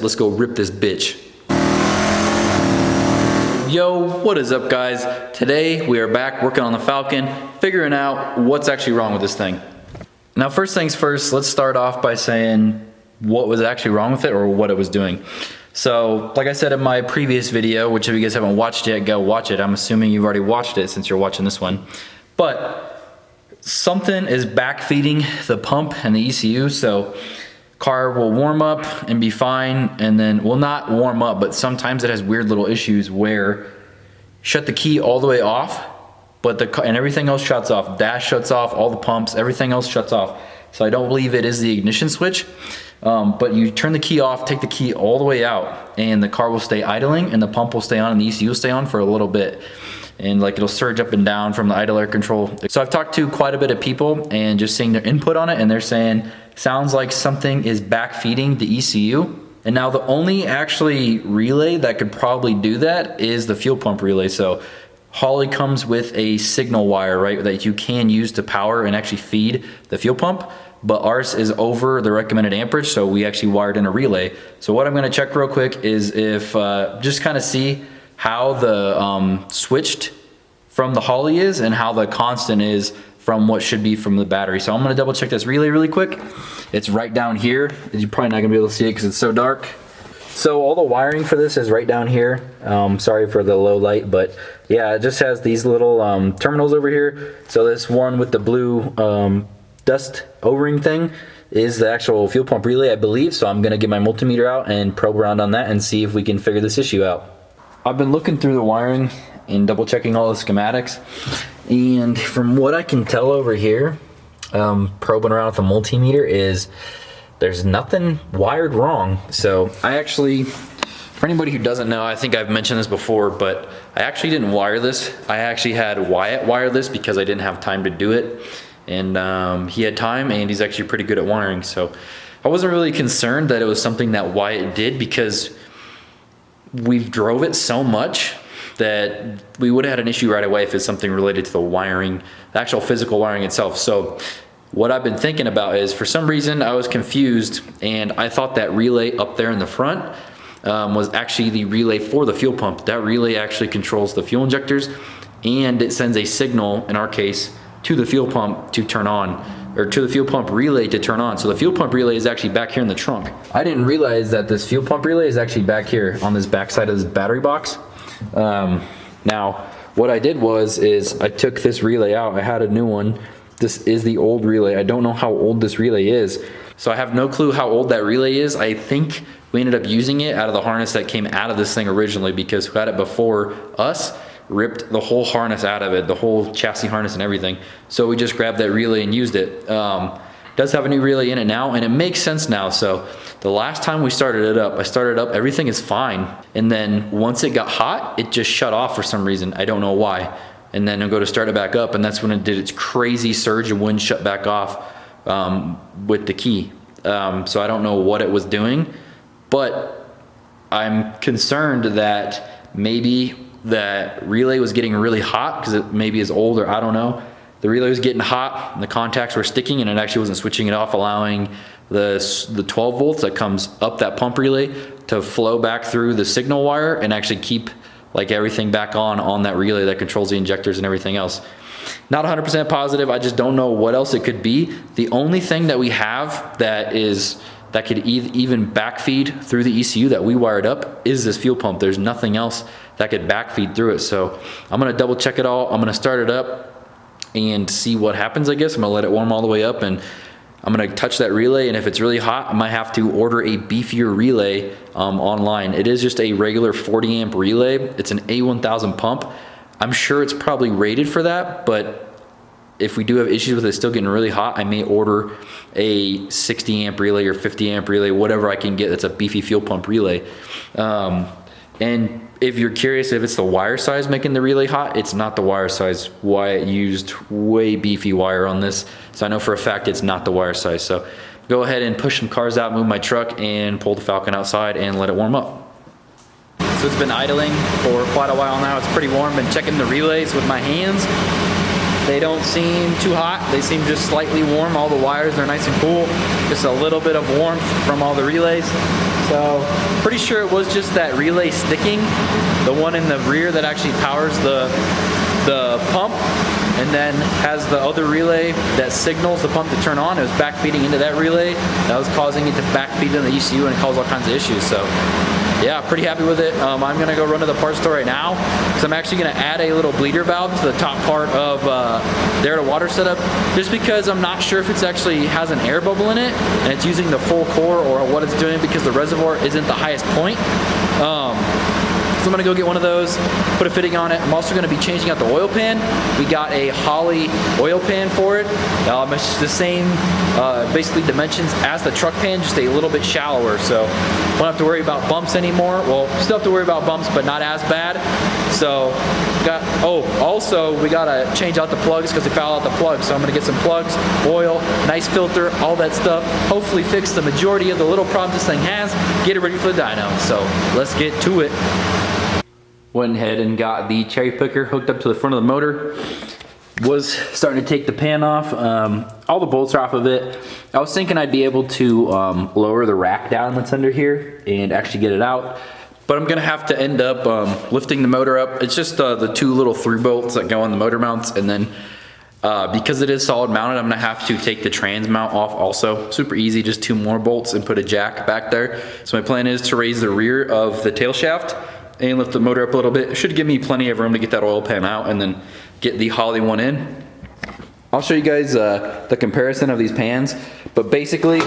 let's go rip this bitch. Yo, what is up guys? Today we are back working on the Falcon, figuring out what's actually wrong with this thing. Now first things first, let's start off by saying what was actually wrong with it or what it was doing. So like I said in my previous video, which if you guys haven't watched yet, go watch it. I'm assuming you've already watched it since you're watching this one. But something is backfeeding the pump and the ECU, so car will warm up and be fine, and then will not warm up, but sometimes it has weird little issues where shut the key all the way off, but and everything else shuts off. Dash shuts off, all the pumps, everything else shuts off. So I don't believe it is the ignition switch, but you turn the key off, take the key all the way out, and the car will stay idling, and the pump will stay on, and the ECU will stay on for a little bit. And like it'll surge up and down from the idle air control. So I've talked to quite a bit of people and just seeing their input on it, and they're saying, sounds like something is backfeeding the ECU. And now the only actually relay that could probably do that is the fuel pump relay. So Holley comes with a signal wire, right, that you can use to power and actually feed the fuel pump. But ours is over the recommended amperage, so we actually wired in a relay. So what I'm gonna check real quick is if, just kind of see how the switched from the Holley is and how the constant is from what should be from the battery. So I'm gonna double check this relay really quick. It's right down here. You're probably not gonna be able to see it because it's so dark. So all the wiring for this is right down here. Sorry for the low light, but yeah, it just has these little terminals over here. So this one with the blue dust O-ring thing is the actual fuel pump relay, I believe. So I'm gonna get my multimeter out and probe around on that and see if we can figure this issue out. I've been looking through the wiring and double checking all the schematics, and from what I can tell over here, probing around with the multimeter, is there's nothing wired wrong. So I actually, for anybody who doesn't know, I think I've mentioned this before, but I actually didn't wire this. I actually had Wyatt wire this because I didn't have time to do it, and he had time, and he's actually pretty good at wiring. So I wasn't really concerned that it was something that Wyatt did, because we've drove it so much that we would have had an issue right away if it's something related to the wiring, the actual physical wiring itself. So what I've been thinking about is, for some reason I was confused and I thought that relay up there in the front was actually the relay for the fuel pump. That relay actually controls the fuel injectors, and it sends a signal, in our case, to the fuel pump to turn on, or to the fuel pump relay to turn on. So the fuel pump relay is actually back here in the trunk. I didn't realize that this fuel pump relay is actually back here on this back side of this battery box. Now, what I did is I took this relay out. I had a new one. This is the old relay. I don't know how old this relay is. So I have no clue how old that relay is. I think we ended up using it out of the harness that came out of this thing originally, because who had it before us ripped the whole harness out of it, the whole chassis harness and everything. So we just grabbed that relay and used it. Does have a new relay in it now, and it makes sense now. So the last time we started it up, everything is fine. And then once it got hot, it just shut off for some reason. I don't know why. And then I'll go to start it back up, and that's when it did its crazy surge and wouldn't shut back off with the key. So I don't know what it was doing, but I'm concerned that maybe that relay was getting really hot because it maybe is old, or I don't know. The relay was getting hot and the contacts were sticking, and it actually wasn't switching it off, allowing the 12 volts that comes up that pump relay to flow back through the signal wire and actually keep like everything back on that relay that controls the injectors and everything else. Not 100% positive. I just don't know what else it could be. The only thing that we have that could even backfeed through the ECU that we wired up is this fuel pump. There's nothing else that could backfeed through it. So I'm gonna double check it all. I'm gonna start it up and see what happens, I guess. I'm gonna let it warm all the way up, and I'm gonna touch that relay, and if it's really hot, I might have to order a beefier relay online. It is just a regular 40 amp relay. It's an A1000 pump. I'm sure it's probably rated for that, but if we do have issues with it still getting really hot, I may order a 60 amp relay or 50 amp relay, whatever I can get that's a beefy fuel pump relay. And if you're curious if it's the wire size making the relay hot, it's not the wire size. Wyatt used way beefy wire on this, so I know for a fact it's not the wire size. So go ahead and push some cars out, move my truck, and pull the Falcon outside and let it warm up. So it's been idling for quite a while now. It's pretty warm. Been checking the relays with my hands. They don't seem too hot. They seem just slightly warm. All the wires are nice and cool. Just a little bit of warmth from all the relays. So pretty sure it was just that relay sticking, the one in the rear that actually powers the pump, and then has the other relay that signals the pump to turn on. It was backfeeding into that relay. That was causing it to backfeed in the ECU and cause all kinds of issues. So yeah, pretty happy with it. I'm gonna go run to the parts store right now because I'm actually gonna add a little bleeder valve to the top part of the air to water setup, just because I'm not sure if it's actually has an air bubble in it and it's using the full core or what it's doing because the reservoir isn't the highest point. So I'm gonna go get one of those, put a fitting on it. I'm also gonna be changing out the oil pan. We got a Holley oil pan for it. It's the same basically dimensions as the truck pan, just a little bit shallower. So won't have to worry about bumps anymore. Well, still have to worry about bumps, but not as bad. So also we gotta change out the plugs because they foul out the plugs. So I'm gonna get some plugs, oil, nice filter, all that stuff. Hopefully fix the majority of the little problems this thing has. Get it ready for the dyno. So let's get to it. Went ahead and got the cherry picker hooked up to the front of the motor. Was starting to take the pan off. All the bolts are off of it. I was thinking I'd be able to lower the rack down that's under here and actually get it out. But I'm gonna have to end up lifting the motor up. It's just the two little through bolts that go on the motor mounts, and then because it is solid mounted, I'm gonna have to take the trans mount off also. Super easy, just two more bolts and put a jack back there. So my plan is to raise the rear of the tail shaft and lift the motor up a little bit. It should give me plenty of room to get that oil pan out and then get the Holley one in. I'll show you guys the comparison of these pans, but basically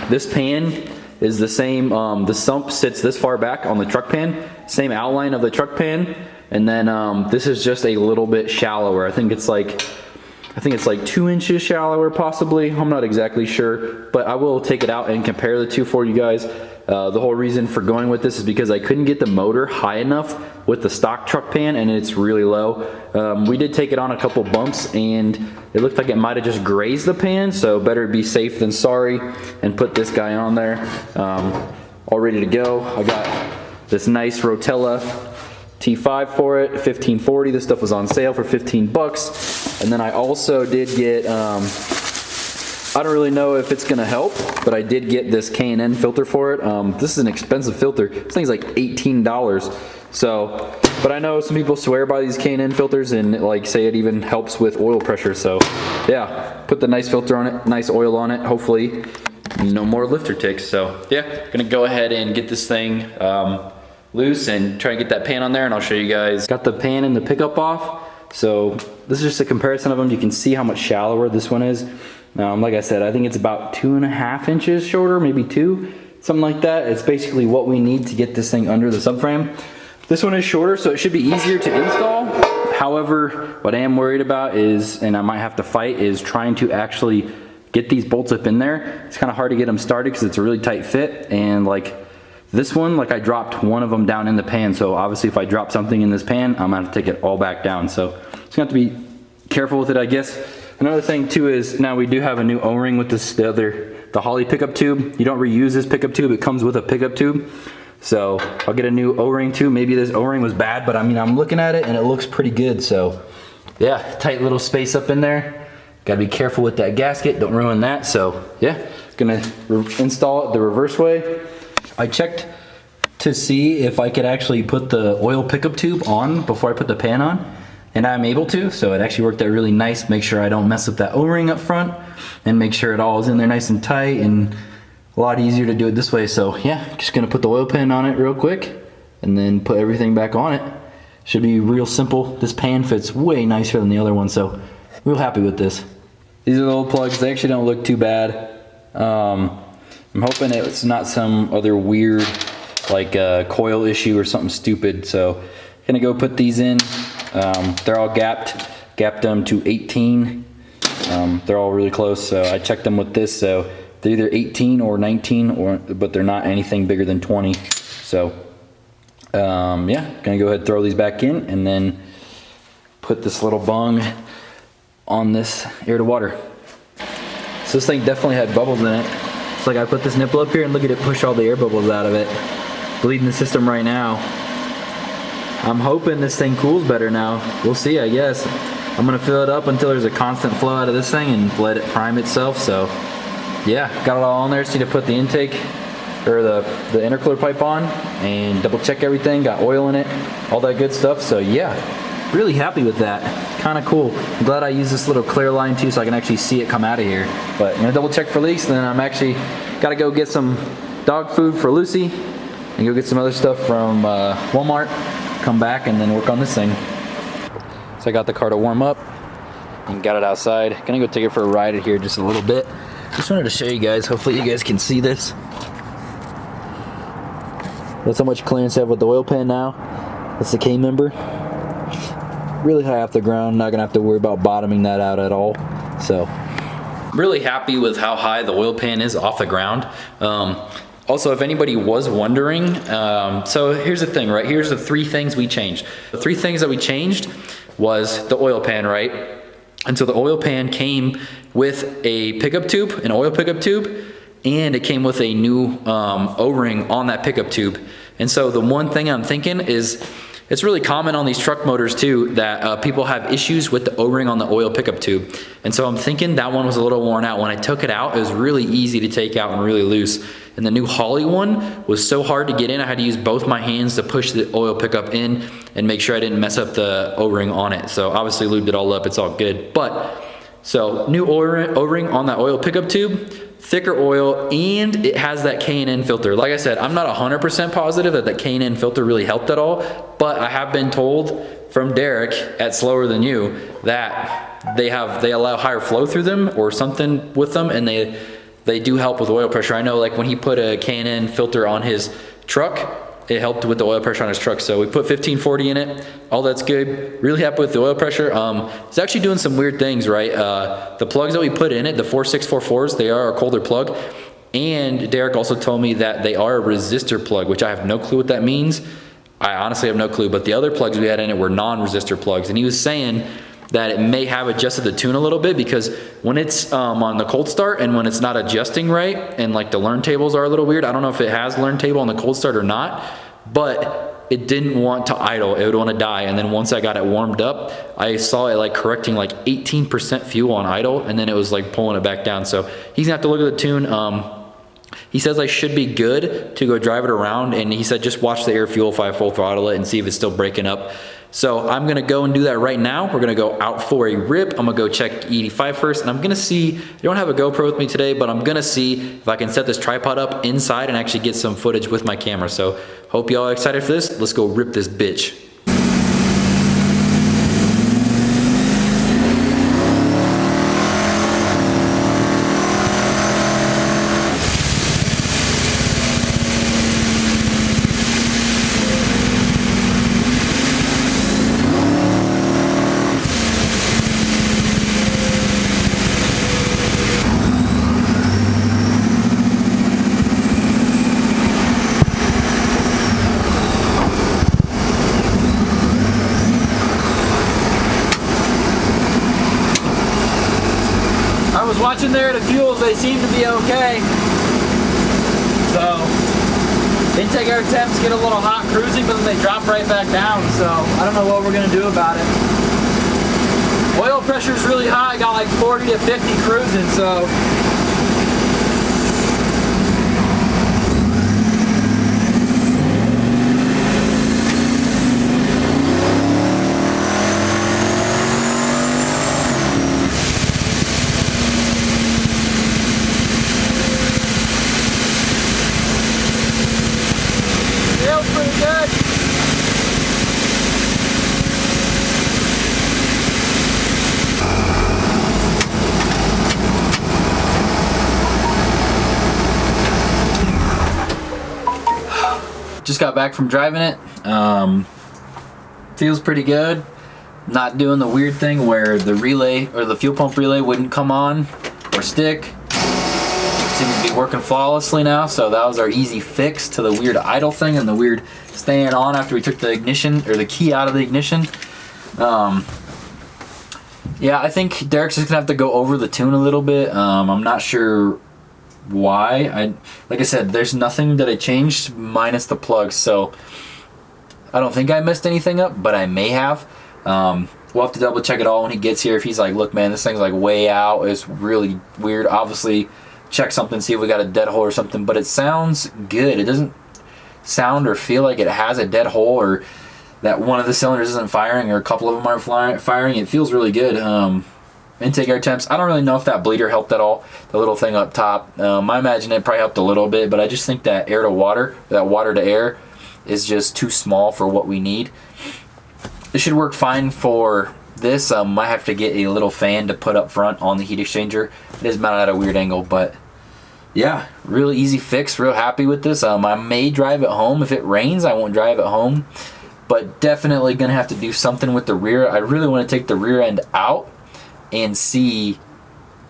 this pan is the same. The sump sits this far back on the truck pan, same outline of the truck pan, and then this is just a little bit shallower. I think it's like 2 inches shallower possibly. I'm not exactly sure, but I will take it out and compare the two for you guys. The whole reason for going with this is because I couldn't get the motor high enough with the stock truck pan, and it's really low. We did take it on a couple bumps and it looked like it might have just grazed the pan, so better be safe than sorry and put this guy on there. All ready to go. I got this nice Rotella T5 for it, 1540. This stuff was on sale for 15 bucks. And then I also did get, I don't really know if it's gonna help, but I did get this K&N filter for it. This is an expensive filter. This thing's like $18. So, but I know some people swear by these K&N filters and like say it even helps with oil pressure. So yeah, put the nice filter on it, nice oil on it. Hopefully no more lifter ticks. So yeah, gonna go ahead and get this thing loose and try and get that pan on there, and I'll show you guys. Got the pan and the pickup off. So this is just a comparison of them. You can see how much shallower this one is. Like I said, I think it's about 2.5 inches shorter, maybe 2, something like that. It's basically what we need to get this thing under the subframe. This one is shorter, so it should be easier to install. However, what I am worried about is, and I might have to fight, is trying to actually get these bolts up in there. It's kind of hard to get them started because it's a really tight fit, and like this one, like I dropped one of them down in the pan, so obviously if I drop something in this pan, I'm gonna have to take it all back down. So just gonna have to be careful with it, I guess. Another thing too is now we do have a new O-ring with this, the Holley pickup tube. You don't reuse this pickup tube, it comes with a pickup tube. So I'll get a new O-ring too. Maybe this O-ring was bad, but I mean, I'm looking at it and it looks pretty good. So yeah, tight little space up in there. Gotta be careful with that gasket, don't ruin that. So yeah, gonna install it the reverse way. I checked to see if I could actually put the oil pickup tube on before I put the pan on, and I'm able to, so it actually worked out really nice. Make sure I don't mess up that O-ring up front, and make sure it all is in there nice and tight, and a lot easier to do it this way. So yeah, just gonna put the oil pan on it real quick, and then put everything back on it. Should be real simple. This pan fits way nicer than the other one, so real happy with this. These are the old plugs, they actually don't look too bad. I'm hoping it's not some other weird like coil issue or something stupid. So gonna go put these in. They're all gapped them to 18. They're all really close, so I checked them with this, so they're either 18 or 19, but they're not anything bigger than 20. So yeah, gonna go ahead and throw these back in and then put this little bung on this air to water. So this thing definitely had bubbles in it. It's like I put this nipple up here and look at it push all the air bubbles out of it. Bleeding the system right now. I'm hoping this thing cools better now. We'll see, I guess. I'm gonna fill it up until there's a constant flow out of this thing and let it prime itself. So yeah, got it all on there. Just need to put the intake or the intercooler pipe on and double check everything. Got oil in it, all that good stuff. So yeah, really happy with that. Kind of cool. I'm glad I use this little clear line too, so I can actually see it come out of here. But I'm gonna double check for leaks, and then I'm actually gotta go get some dog food for Lucy and go get some other stuff from Walmart. Come back and then work on this thing. So I got the car to warm up and got it outside. Gonna go take it for a ride here just a little bit. Just wanted to show you guys. Hopefully you guys can see this. That's how much clearance I have with the oil pan now. That's the K member. Really high off the ground. Not gonna have to worry about bottoming that out at all. So, really happy with how high the oil pan is off the ground. Also, if anybody was wondering, so here's the thing, right? Here's the 3 things we changed. The 3 things that we changed was the oil pan, right? And so the oil pan came with a pickup tube, an oil pickup tube, and it came with a new O-ring on that pickup tube. And so the one thing I'm thinking is, it's really common on these truck motors too that people have issues with the O-ring on the oil pickup tube. And so I'm thinking that one was a little worn out. When I took it out, it was really easy to take out and really loose. And the new Holley one was so hard to get in, I had to use both my hands to push the oil pickup in and make sure I didn't mess up the O-ring on it. So obviously lubed it all up, it's all good. But, so new O-ring on that oil pickup tube, thicker oil, and it has that K&N filter. Like I said, I'm not 100% positive that K&N filter really helped at all, but I have been told from Derek at Slower Than You that they allow higher flow through them or something with them, and they do help with oil pressure. I know like when he put a K&N filter on his truck, it helped with the oil pressure on his truck. So we put 1540 in it, all that's good. Really happy with the oil pressure. It's actually doing some weird things, right? The plugs that we put in it, the 4644s, they are a colder plug. And Derek also told me that they are a resistor plug, which I have no clue what that means. I honestly have no clue, but the other plugs we had in it were non-resistor plugs. And he was saying that it may have adjusted the tune a little bit, because when it's on the cold start and when it's not adjusting right, and like the learn tables are a little weird. I don't know if it has learn table on the cold start or not, but it didn't want to idle. It would want to die. And then once I got it warmed up, I saw it like correcting like 18% fuel on idle, and then it was like pulling it back down. So he's gonna have to look at the tune. He says I should be good to go drive it around, and he said just watch the air fuel if I full throttle it and see if it's still breaking up. So I'm gonna go and do that right now. We're gonna go out for a rip. I'm gonna go check E85 first, and I'm gonna see, I don't have a GoPro with me today, but I'm gonna see if I can set this tripod up inside and actually get some footage with my camera. So hope y'all are excited for this. Let's go rip this bitch. Watching there, the fuels, they seem to be okay. So intake air temps get a little hot cruising, but then they drop right back down. So I don't know what we're gonna do about it. Oil pressure is really high, got like 40 to 50 cruising, so just got back from driving it. Feels pretty good. Not doing the weird thing where the relay or the fuel pump relay wouldn't come on or stick. Seems to be working flawlessly now, so that was our easy fix to the weird idle thing and the weird staying on after we took the ignition or the key out of the ignition. Yeah, I think Derek's just gonna have to go over the tune a little bit. I'm not sure why. Like I said, there's nothing that I changed minus the plugs, so I don't think I messed anything up, but I may have. We'll have to double check it all when he gets here. If he's like, look, man, this thing's like way out, it's really weird. Obviously, check something, see if we got a dead hole or something. But it sounds good. It doesn't sound or feel like it has a dead hole, or that one of the cylinders isn't firing, or a couple of them aren't firing. It feels really good. Intake air temps, I don't really know if that bleeder helped at all, the little thing up top. I imagine it probably helped a little bit, but I just think that air to water, that water to air, is just too small for what we need. It should work fine for this. Might have to get a little fan to put up front on the heat exchanger. It is mounted at a weird angle, but yeah, really easy fix. Real happy with this. I may drive it home. If it rains, I won't drive it home, but definitely gonna have to do something with the rear. I really want to take the rear end out and see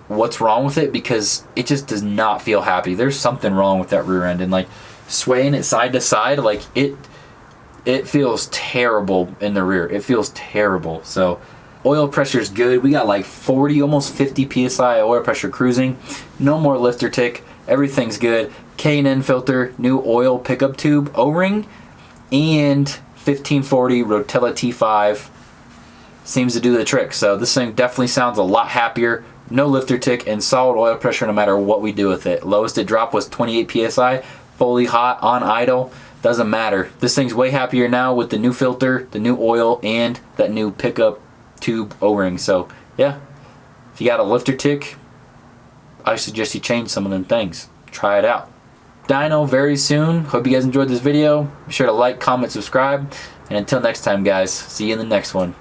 what's wrong with it, because it just does not feel happy. There's something wrong with that rear end, and like swaying it side to side, like it feels terrible in the rear. It feels terrible. So oil pressure is good. We got like 40, almost 50 psi oil pressure cruising. No more lifter tick. Everything's good. K&N filter, new oil pickup tube O-ring, and 1540 Rotella T5 seems to do the trick. So this thing definitely sounds a lot happier. No lifter tick and solid oil pressure no matter what we do with it. Lowest it dropped was 28 psi, fully hot on idle. Doesn't matter. This thing's way happier now with the new filter, the new oil, and that new pickup tube O-ring. So yeah, if you got a lifter tick, I suggest you change some of them things. Try it out. Dyno very soon. Hope you guys enjoyed this video. Be sure to like, comment, subscribe, and until next time, guys, see you in the next one.